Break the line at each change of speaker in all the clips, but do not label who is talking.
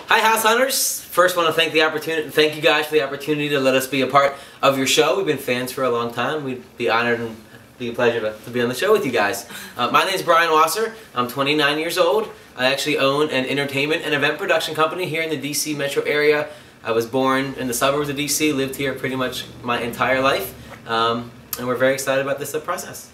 Hi, House Hunters. First, want to thank you guys for the opportunity to let us be a part of your show. We've been fans for a long time. We'd be honored and be a pleasure to be on the show with you guys. My name is Brian Wasser. I'm 29 years old. I actually own an entertainment and event production company here in the DC metro area. I was born in the suburbs of DC, lived here pretty much my entire life, and we're very excited about this process.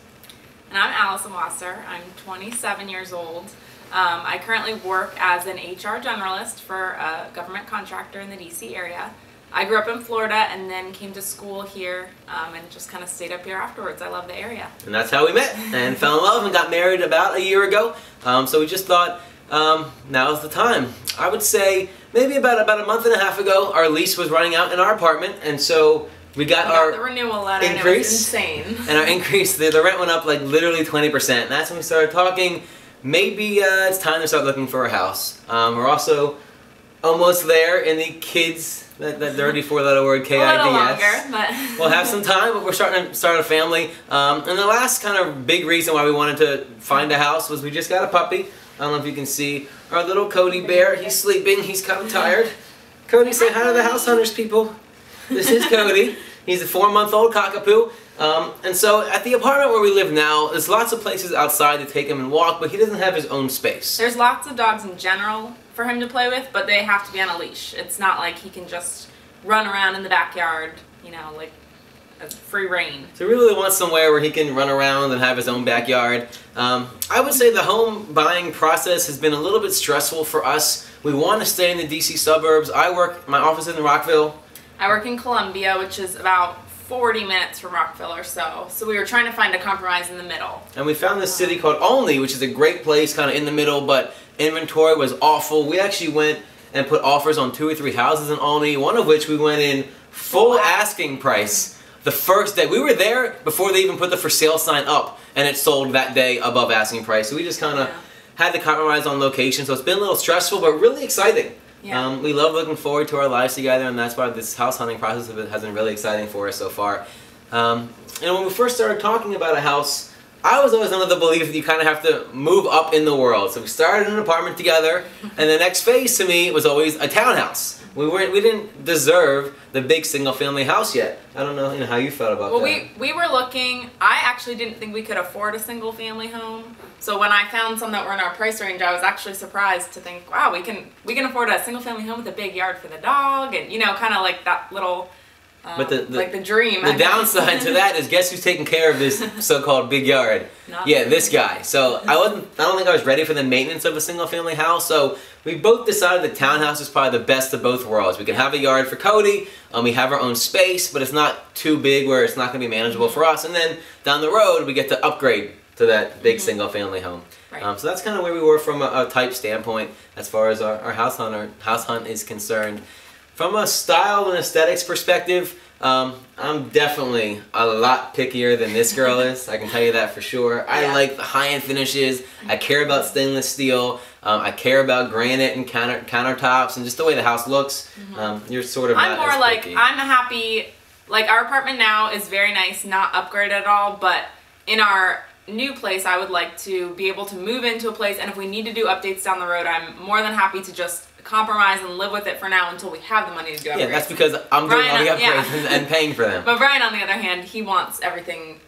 And I'm Allison Wasser. I'm 27 years old. I currently work as an HR generalist for a government contractor in the DC area. I grew up in Florida and then came to school here and just kind of stayed up here afterwards. I love the area.
And that's how we met and fell in love and got married about a year ago. So we just thought now's the time. I would say maybe about a month and a half ago our lease was running out in our apartment, and so we got the
renewal letter
increase.
And it was insane.
And our increase, the rent went up like literally 20%. And that's when we started talking. Maybe it's time to start looking for a house. We're also almost there in the kids, that dirty four-letter word, K-I-D-S.
A little longer, but...
We'll have some time, but we're starting to start a family. And the last kind of big reason why we wanted to find a house was we just got a puppy. I don't know if you can see our little Cody bear. He's sleeping. He's kind of tired. Cody, say hi to the House Hunters, people. This is Cody. He's a 4-month-old cockapoo. And so at the apartment where we live now, there's lots of places outside to take him and walk, but he doesn't have his own space.
There's lots of dogs in general for him to play with, but they have to be on a leash. It's not like he can just run around in the backyard, you know, like free reign.
So we really want somewhere where he can run around and have his own backyard. I would say the home buying process has been a little bit stressful for us. We want to stay in the DC suburbs. My office is in Rockville.
I work in Columbia, which is about 40 minutes from Rockville or so. So we were trying to find a compromise in the middle.
And we found this city called Olney, which is a great place kind of in the middle, but inventory was awful. We actually went and put offers on 2 or 3 houses in Olney, one of which we went in full asking price the first day. We were there before they even put the for sale sign up, and it sold that day above asking price. So we just kind of had to compromise on location. So it's been a little stressful, but really exciting.
Yeah.
We love looking forward to our lives together, and that's why this house hunting process has been really exciting for us so far. And when we first started talking about a house, I was always under the belief that you kind of have to move up in the world. So we started in an apartment together, and the next phase to me was always a townhouse. We didn't deserve the big single-family house yet. I don't know, how you felt about that.
Well, we were looking. I actually didn't think we could afford a single-family home. So when I found some that were in our price range, I was actually surprised to think, wow, we can afford a single-family home with a big yard for the dog, and kind of like that little.
But
like the dream.
The downside to that is, guess who's taking care of this so-called big yard? Yeah, this guy. So I don't think I was ready for the maintenance of a single-family house. So we both decided the townhouse is probably the best of both worlds. We can have a yard for Cody. We have our own space, but it's not too big where it's not going to be manageable for us. And then down the road, we get to upgrade to that big single-family home.
Right.
So that's kind of where we were from a type standpoint as far as our house hunt is concerned. From a style and aesthetics perspective, I'm definitely a lot pickier than this girl is. I can tell you that for sure. I like the high-end finishes. I care about stainless steel. I care about granite and countertops and just the way the house looks. You're sort of
I'm
not
more
as
like,
picky.
I'm happy, like our apartment now is very nice, not upgraded at all, but in our new place I would like to be able to move into a place, and if we need to do updates down the road, I'm more than happy to just compromise and live with it for now until we have the money to do upgrades.
Yeah, that's because I'm doing all the upgrades and paying for them.
But Brian, on the other hand, he wants everything,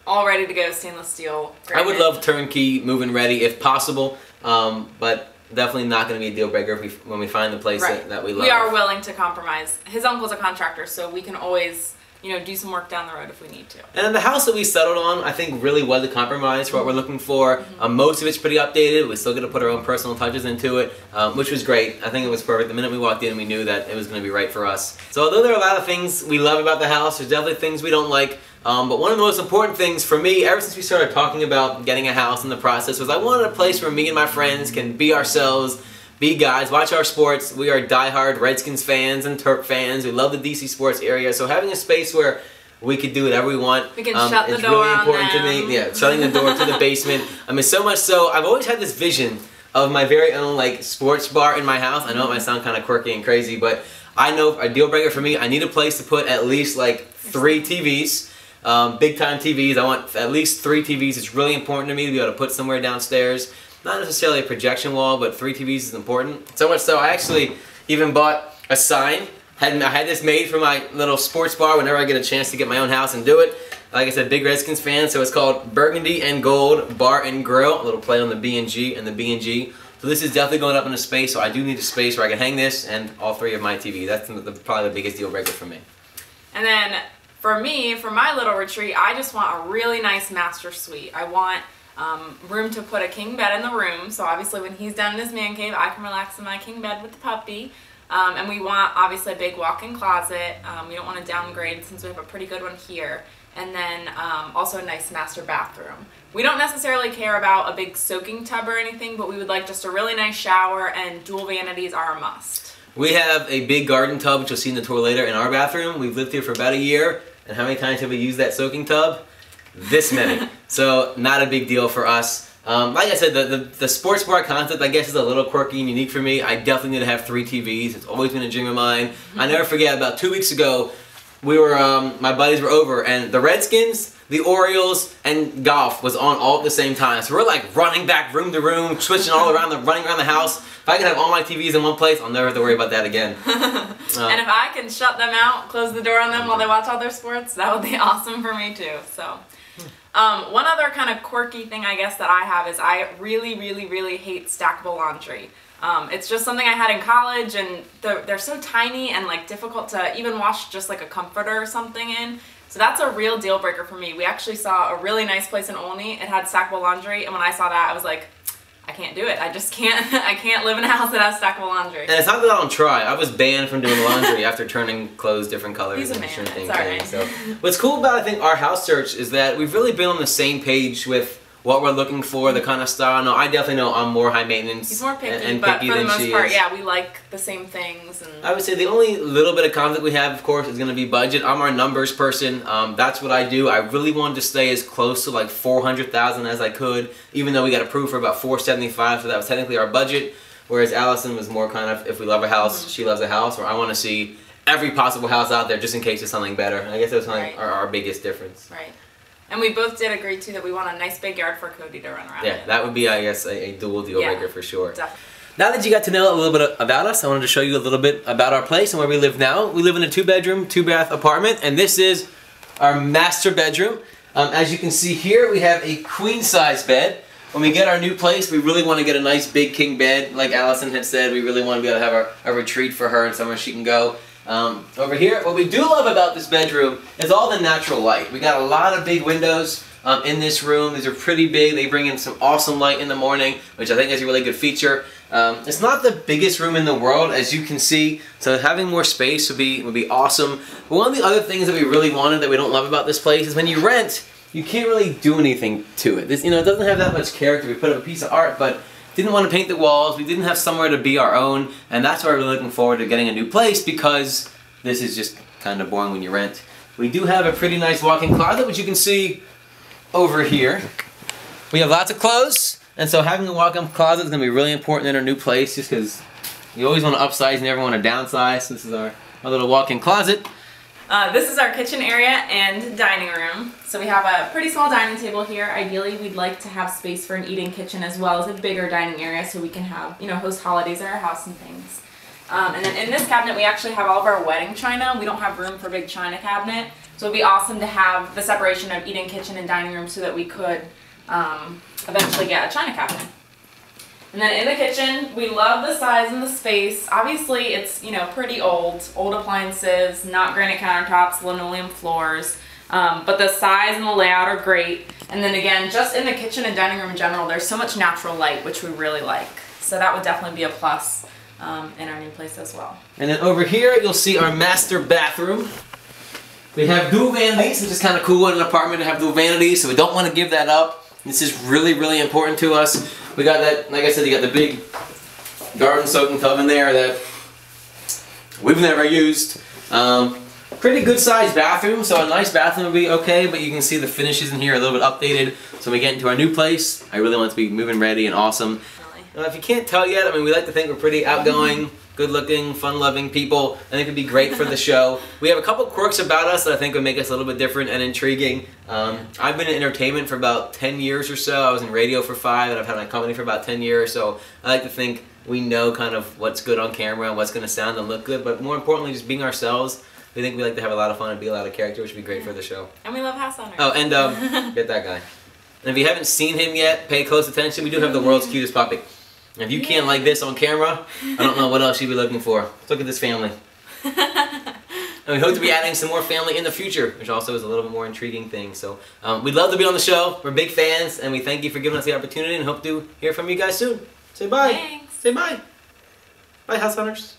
all ready to go, stainless steel. Granite.
I would love turnkey, move-in ready if possible, but definitely not going to be a deal breaker when we find the place that we love.
We are willing to compromise. His uncle's a contractor, so we can always do some work down the road if we need to. And
then the house that we settled on, I think, really was a compromise for what we're looking for. Most of it's pretty updated. We still get to put our own personal touches into it, which was great. I think it was perfect. The minute we walked in, we knew that it was going to be right for us. So although there are a lot of things we love about the house, there's definitely things we don't like. But one of the most important things for me, ever since we started talking about getting a house in the process, was I wanted a place where me and my friends can be ourselves, be guys, watch our sports. We are diehard Redskins fans and Terp fans. We love the DC sports area. So having a space where we could do whatever we want.
We can shut the door
really important to me. Yeah, shutting the door to the basement. I mean, so much so, I've always had this vision of my very own sports bar in my house. I know it might sound kind of quirky and crazy, but I know a deal breaker for me, I need a place to put at least 3 TVs. Big time TVs. I want at least 3 TVs. It's really important to me to be able to put somewhere downstairs. not necessarily a projection wall, but 3 TVs is important. So much so, I actually even bought a sign. I had this made for my little sports bar whenever I get a chance to get my own house and do it. Like I said, big Redskins fan, so it's called Burgundy and Gold Bar and Grill. A little play on the B&G and the B&G. So this is definitely going up into space, so I do need a space where I can hang this and all 3 of my TVs. That's probably the biggest deal breaker for me.
And then for me, for my little retreat, I just want a really nice master suite. I want room to put a king bed in the room, so obviously when he's done in his man cave, I can relax in my king bed with the puppy. And we want obviously a big walk-in closet. We don't want to downgrade since we have a pretty good one here. And then also a nice master bathroom. We don't necessarily care about a big soaking tub or anything, but we would like just a really nice shower, and dual vanities are a must.
We have a big garden tub, which you'll see in the tour later, in our bathroom. We've lived here for about a year, and how many times have we used that soaking tub? This many. So not a big deal for us. Like I said, the sports bar concept, I guess, is a little quirky and unique for me. I definitely need to have 3 TVs. It's always been a dream of mine. I never forget, about 2 weeks ago, we were, my buddies were over, and the Redskins, the Orioles, and golf was on all at the same time. So we're like running back room to room, switching all around, running around the house. If I can have all my TVs in one place, I'll never have to worry about that again.
And if I can shut them out, close the door on them while they watch all their sports, that would be awesome for me too. So, one other kind of quirky thing I guess that I have is I really hate stackable laundry. It's just something I had in college, and they're so tiny and like difficult to even wash just like a comforter or something in. So that's a real deal breaker for me. We actually saw a really nice place in Olney. It had stackable laundry, and when I saw that, I was like, I can't do it. I just can't. I can't live in a house that has stackable laundry.
And it's not that I don't try. I was banned from doing laundry after turning clothes different colors.
He's a
and
man.
different
It's
things.
all right.
So what's cool about, I think, our house search is that we've really been on the same page with what we're looking for, the kind of style. No, I definitely know I'm more high maintenance.
He's more picky,
and
but
picky
for the
than
most
she
part,
is.
yeah, we like the same things. And
I would say the only little bit of conflict we have, of course, is going to be budget. I'm our numbers person. That's what I do. I really wanted to stay as close to like 400,000 as I could, even though we got approved for about 475, so that was technically our budget. Whereas Allison was more kind of, if we love a house, she loves a house, or I want to see every possible house out there just in case there's something better. And I guess that was kind of our biggest difference.
Right. And we both did agree too that we want a nice big yard for Cody to run around in.
That would be, I guess, a dual deal breaker for sure.
Definitely.
Now that you got to know a little bit about us, I wanted to show you a little bit about our place and where we live now. We live in a 2-bedroom, 2-bath apartment, and this is our master bedroom. As you can see here, we have a queen-size bed. When we get our new place, we really want to get a nice big king bed. Like Allison had said, we really want to be able to have a retreat for her and somewhere she can go. Over here, what we do love about this bedroom is all the natural light. We got a lot of big windows in this room. These are pretty big. They bring in some awesome light in the morning, which I think is a really good feature. It's not the biggest room in the world, as you can see, so having more space would be awesome. But one of the other things that we really wanted that we don't love about this place is when you rent, you can't really do anything to it. This, it doesn't have that much character. We put up a piece of art, but didn't want to paint the walls. We didn't have somewhere to be our own, and that's why we're looking forward to getting a new place, because this is just kind of boring when you rent. We do have a pretty nice walk-in closet, which you can see over here. We have lots of clothes, and so having a walk-in closet is going to be really important in our new place, just because you always want to upsize and never want to downsize. So this is our little walk-in closet.
This is our kitchen area and dining room. So we have a pretty small dining table here. Ideally, we'd like to have space for an eating kitchen as well as a bigger dining area so we can have, host holidays at our house and things. And then in this cabinet, we actually have all of our wedding china. We don't have room for a big china cabinet. So it'd be awesome to have the separation of eating kitchen and dining room so that we could eventually get a china cabinet. And then in the kitchen, we love the size and the space. Obviously, it's, pretty old appliances, not granite countertops, linoleum floors. But the size and the layout are great. And then again, just in the kitchen and dining room in general, there's so much natural light, which we really like. So that would definitely be a plus in our new place as well.
And then over here, you'll see our master bathroom. We have dual vanities, which is kind of cool in an apartment to have dual vanities, so we don't want to give that up. This is really important to us. We got that, like I said, you got the big garden soaking tub in there that we've never used. Pretty good sized bathroom, so a nice bathroom would be okay, but you can see the finishes in here are a little bit updated. So when we get into our new place, I really want it to be moving ready and awesome. If you can't tell yet, I mean, we like to think we're pretty outgoing, good-looking, fun-loving people. I think it'd be great for the show. We have a couple quirks about us that I think would make us a little bit different and intriguing. I've been in entertainment for about 10 years or so. I was in radio for 5, and I've had my company for about 10 years. So I like to think we know kind of what's good on camera and what's going to sound and look good. But more importantly, just being ourselves. We think we like to have a lot of fun and be a lot of character, which would be great for the show.
And we love house owners.
Oh, and get that guy. And if you haven't seen him yet, pay close attention. We do have the world's cutest puppy. And if you can't like this on camera, I don't know what else you'd be looking for. Let's look at this family. And we hope to be adding some more family in the future, which also is a little bit more intriguing thing. So we'd love to be on the show. We're big fans, and we thank you for giving us the opportunity and hope to hear from you guys soon. Say bye.
Thanks.
Say bye. Bye, house hunters.